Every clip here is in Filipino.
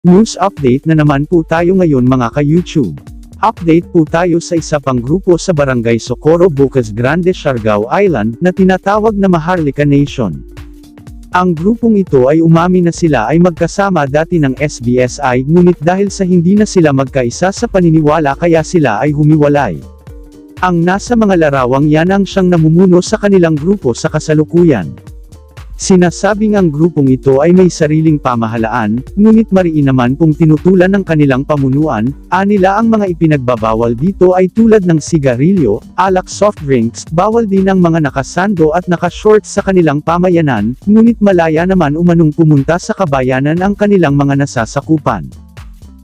News update na naman po tayo ngayon mga ka-YouTube. Update po tayo sa isa pang grupo sa Barangay Socorro, Bocas Grande, Siargao Island, na tinatawag na Maharlika Nation. Ang grupong ito ay umamin na sila ay magkasama dati ng SBSI, ngunit dahil sa hindi na sila magkaisa sa paniniwala kaya sila ay humiwalay. Ang nasa mga larawang yan ang siyang namumuno sa kanilang grupo sa kasalukuyan. Sinasabing ang grupong ito ay may sariling pamahalaan, ngunit mariin naman kung tinutulan ng kanilang pamunuan. Anila ang mga ipinagbabawal dito ay tulad ng sigarilyo, alak, soft drinks, bawal din ang mga nakasando at nakashorts sa kanilang pamayanan, ngunit malaya naman umanong pumunta sa kabayanan ang kanilang mga nasasakupan.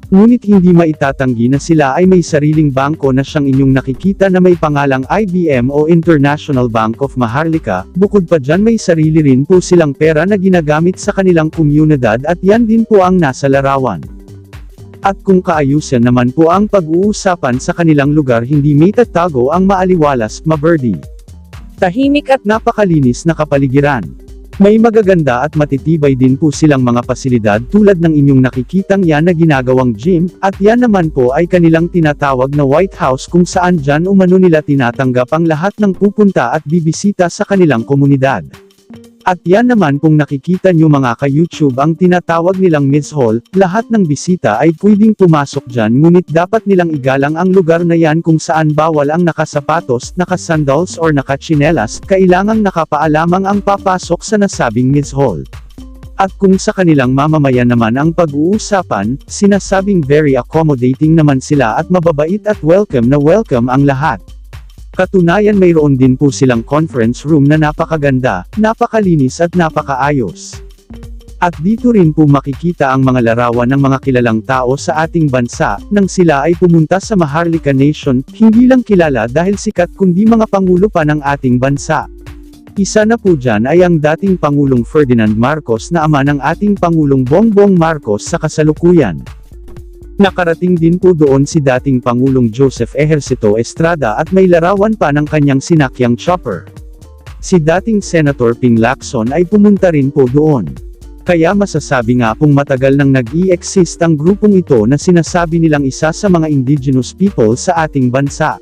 Ngunit hindi maitatanggi na sila ay may sariling bangko na siyang inyong nakikita na may pangalang IBM o International Bank of Maharlika. Bukod pa dyan may sarili rin po silang pera na ginagamit sa kanilang komunidad at yan din po ang nasa larawan. At kung kaayusan naman po ang pag-uusapan sa kanilang lugar, hindi may tatago ang maaliwalas, maberdi, tahimik at napakalinis na kapaligiran. May magaganda at matitibay din po silang mga pasilidad tulad ng inyong nakikitang yan na ginagawang gym, at yan naman po ay kanilang tinatawag na White House kung saan dyan umano nila tinatanggap ang lahat ng pupunta at bibisita sa kanilang komunidad. At yan naman pong nakikita nyo mga ka-YouTube ang tinatawag nilang Miss Hall, lahat ng bisita ay pwedeng pumasok dyan, ngunit dapat nilang igalang ang lugar na yan kung saan bawal ang nakasapatos, nakasandals or nakatsinelas, kailangang nakapaalamang ang papasok sa nasabing Miss Hall. At kung sa kanilang mamamayan naman ang pag-uusapan, sinasabing very accommodating naman sila at mababait at welcome na welcome ang lahat. Katunayan mayroon din po silang conference room na napakaganda, napakalinis at napakaayos. At dito rin po makikita ang mga larawan ng mga kilalang tao sa ating bansa. Nang sila ay pumunta sa Maharlika Nation, hindi lang kilala dahil sikat kundi mga pangulo pa ng ating bansa. Isa na po dyan ay ang dating Pangulong Ferdinand Marcos na ama ng ating Pangulong Bongbong Marcos sa kasalukuyan. Nakarating din po doon si dating Pangulong Joseph Ejercito Estrada at may larawan pa ng kanyang sinakyang chopper. Si dating Senator Ping Lacson ay pumunta rin po doon. Kaya masasabi nga pong matagal nang nag-i-exist ang grupong ito na sinasabi nilang isa sa mga indigenous people sa ating bansa.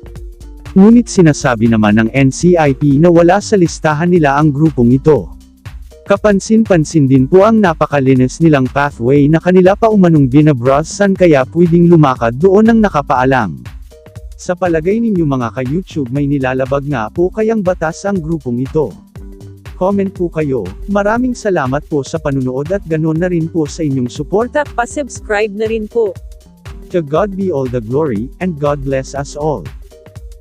Ngunit sinasabi naman ng NCIP na wala sa listahan nila ang grupong ito. Kapansin-pansin din po ang napakalinis nilang pathway na kanila pa umanong binabrasan kaya pwedeng lumakad doon ng nakapaalam. Sa palagay ninyo mga ka-YouTube may nilalabag nga po kayang batas ang grupong ito? Comment po kayo. Maraming salamat po sa panunood at ganon na rin po sa inyong suporta. Pa-subscribe na rin po. To God be all the glory, and God bless us all.